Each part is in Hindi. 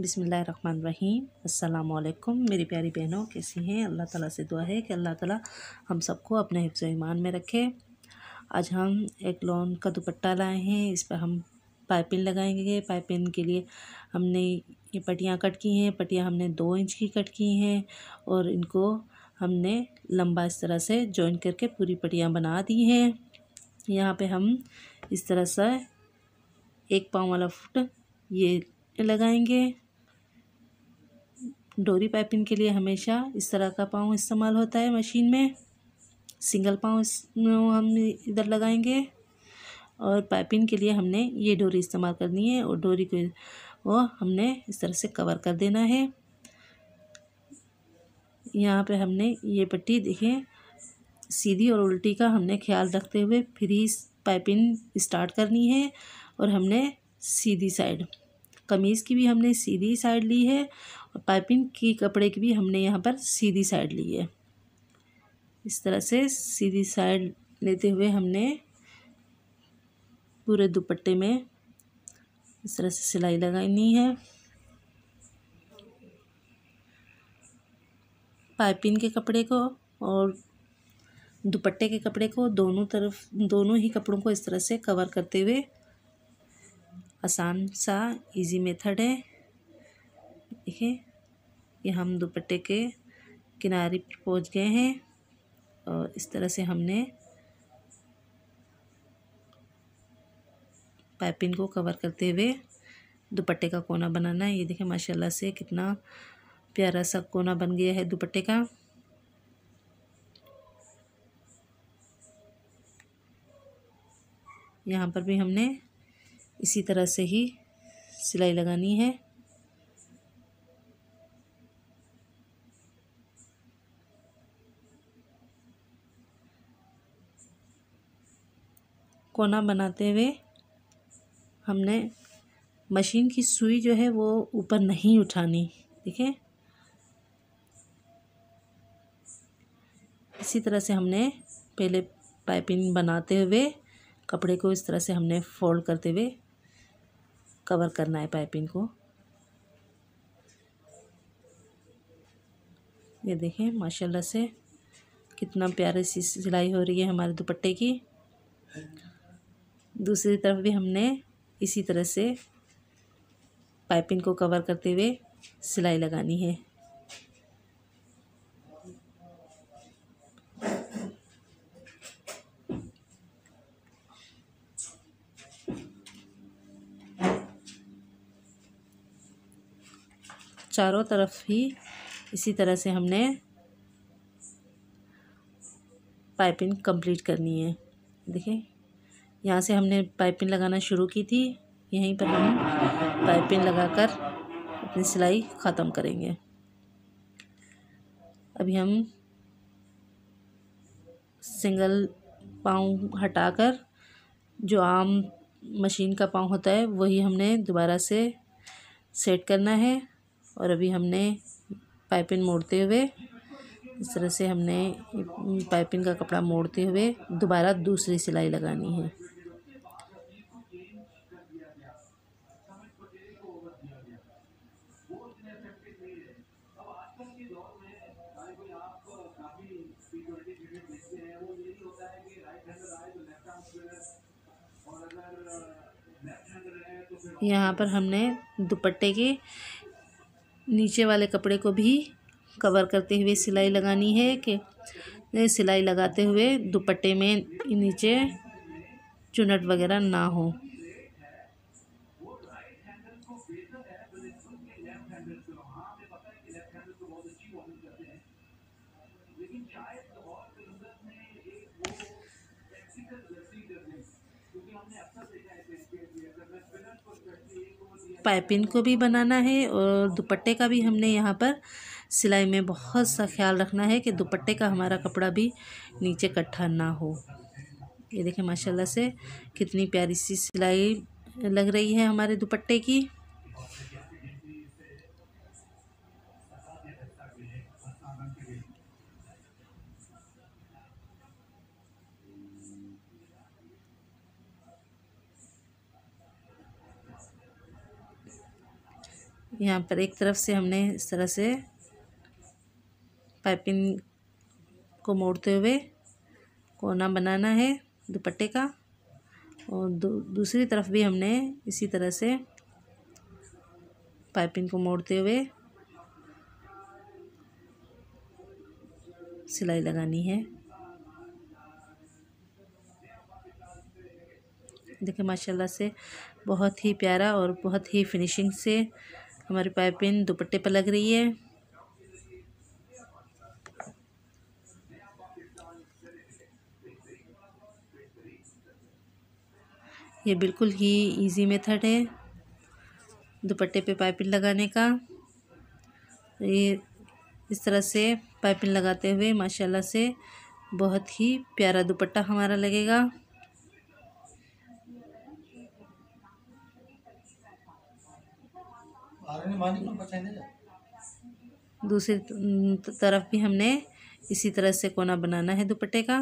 बिस्मिल्लाहिर्रहमानिर्रहीम। अस्सलामुअलैकुम मेरी प्यारी बहनों, कैसी हैं? अल्लाह ताला से दुआ है कि अल्लाह ताला हम सबको अपने हिफ्ज़ ईमान में रखे। आज हम एक लॉन का दुपट्टा लाए हैं। इस पर हम पाइपिंग लगाएंगे। पाइपिंग के लिए हमने ये पट्टियाँ कट की हैं। पट्टियाँ हमने 2 इंच की कट की हैं और इनको हमने लंबा इस तरह से जॉइन करके पूरी पट्टियाँ बना दी हैं। यहाँ पे हम इस तरह से 1 पाँव वाला फुट ये लगाएंगे। डोरी पाइपिंग के लिए हमेशा इस तरह का पाँव इस्तेमाल होता है मशीन में। सिंगल पाँव हम इधर लगाएंगे और पाइपिंग के लिए हमने ये डोरी इस्तेमाल करनी है और डोरी को वो हमने इस तरह से कवर कर देना है। यहाँ पे हमने ये पट्टी देखिए सीधी और उल्टी का हमने ख्याल रखते हुए फिर ही पाइपिंग स्टार्ट करनी है। और हमने सीधी साइड कमीज़ की भी हमने सीधी साइड ली है और पाइपिंग की कपड़े की भी हमने यहाँ पर सीधी साइड ली है। इस तरह से सीधी साइड लेते हुए हमने पूरे दुपट्टे में इस तरह से सिलाई लगानी है। पाइपिंग के कपड़े को और दुपट्टे के कपड़े को दोनों ही कपड़ों को इस तरह से कवर करते हुए आसान सा इजी मेथड है। देखिए ये हम दुपट्टे के किनारे पर पहुँच गए हैं और इस तरह से हमने पाइपिंग को कवर करते हुए दुपट्टे का कोना बनाना है। ये देखिए माशाल्लाह से कितना प्यारा सा कोना बन गया है दुपट्टे का। यहाँ पर भी हमने इसी तरह से ही सिलाई लगानी है। कोना बनाते हुए हमने मशीन की सुई जो है वो ऊपर नहीं उठानी। देखिए इसी तरह से हमने पहले पाइपिंग बनाते हुए कपड़े को इस तरह से हमने फोल्ड करते हुए कवर करना है पाइपिंग को। ये देखें माशाल्लाह से कितना प्यारे सी सिलाई हो रही है हमारे दुपट्टे की। दूसरी तरफ भी हमने इसी तरह से पाइपिंग को कवर करते हुए सिलाई लगानी है। चारों तरफ ही इसी तरह से हमने पाइपिंग कंप्लीट करनी है। देखिए यहाँ से हमने पाइपिंग लगाना शुरू की थी, यहीं पर हम पाइपिंग लगाकर अपनी सिलाई ख़त्म करेंगे। अभी हम सिंगल पाँव हटाकर जो आम मशीन का पाँव होता है वही हमने दोबारा से सेट करना है। और अभी हमने पाइपिंग मोड़ते हुए इस तरह से हमने पाइपिंग का कपड़ा मोड़ते हुए दोबारा दूसरी सिलाई लगानी है। यहाँ पर हमने दुपट्टे के नीचे वाले कपड़े को भी कवर करते हुए सिलाई लगानी है कि सिलाई लगाते हुए दुपट्टे में नीचे चुन्नट वगैरह ना हो। पाइपिंग को भी बनाना है और दुपट्टे का भी हमने यहाँ पर सिलाई में बहुत सा ख्याल रखना है कि दुपट्टे का हमारा कपड़ा भी नीचे इकट्ठा ना हो। ये देखें माशाल्लाह से कितनी प्यारी सी सिलाई लग रही है हमारे दुपट्टे की। यहाँ पर एक तरफ से हमने इस तरह से पाइपिंग को मोड़ते हुए कोना बनाना है दुपट्टे का, और दूसरी तरफ भी हमने इसी तरह से पाइपिंग को मोड़ते हुए सिलाई लगानी है। देखिए माशाल्लाह से बहुत ही प्यारा और बहुत ही फिनिशिंग से हमारी पाइपिंग दुपट्टे पर लग रही है। ये बिल्कुल ही इजी मेथड है दुपट्टे पे पाइपिंग लगाने का। ये इस तरह से पाइपिंग लगाते हुए माशाल्लाह से बहुत ही प्यारा दुपट्टा हमारा लगेगा। दूसरी तरफ भी हमने इसी तरह से कोना बनाना है दुपट्टे का।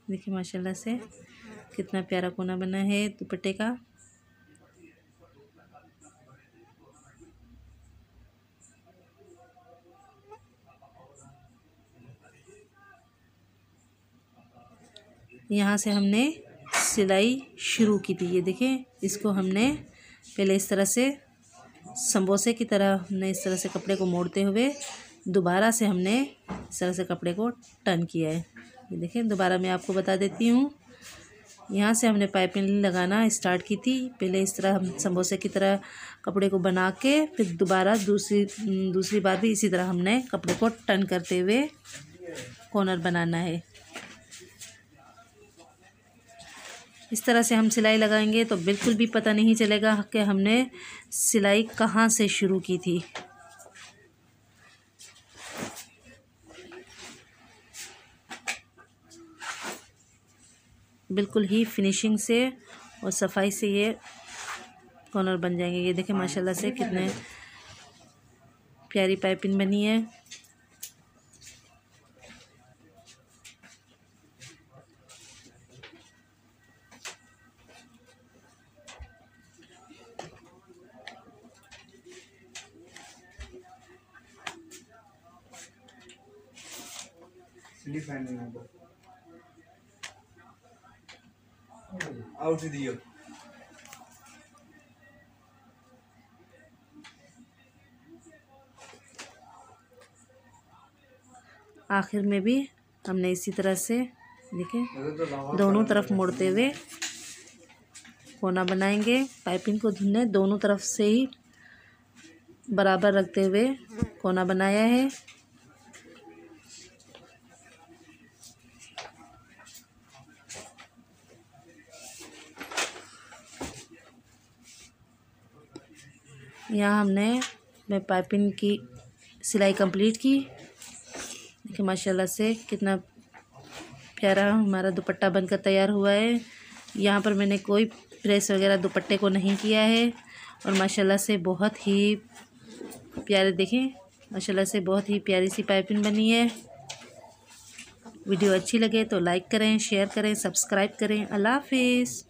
देखिए माशाल्लाह से कितना प्यारा कोना बना है दुपट्टे का। यहाँ से हमने सिलाई शुरू की थी। ये देखें, इसको हमने पहले इस तरह से समोसे की तरह हमने इस तरह से कपड़े को मोड़ते हुए दोबारा से हमने इस तरह से कपड़े को टर्न किया है। ये देखें, दोबारा मैं आपको बता देती हूँ। यहाँ से हमने पाइपिंग लगाना स्टार्ट की थी। पहले इस तरह हम समोसे की तरह कपड़े को बना के फिर दोबारा दूसरी बार भी इसी तरह हमने कपड़े को टर्न करते हुए कॉर्नर बनाना है। इस तरह से हम सिलाई लगाएंगे तो बिल्कुल भी पता नहीं चलेगा कि हमने सिलाई कहाँ से शुरू की थी। बिल्कुल ही फिनिशिंग से और सफाई से ये कॉर्नर बन जाएंगे। ये देखें माशाल्लाह से कितने प्यारी पाइपिंग बनी है। आउट दियो। आखिर में भी हमने इसी तरह से देखें दोनों तरफ मोड़ते हुए कोना बनाएंगे। पाइपिंग को हमने दोनों तरफ से ही बराबर रखते हुए कोना बनाया है। यहाँ हमने पाइपिंग की सिलाई कंप्लीट की। देखिए माशाल्लाह से कितना प्यारा हमारा दुपट्टा बनकर तैयार हुआ है। यहाँ पर मैंने कोई प्रेस वगैरह दुपट्टे को नहीं किया है और माशाल्लाह से बहुत ही प्यारे, देखें माशाल्लाह से बहुत ही प्यारी सी पाइपिंग बनी है। वीडियो अच्छी लगे तो लाइक करें, शेयर करें, सब्सक्राइब करें। अल्लाह हाफिज़।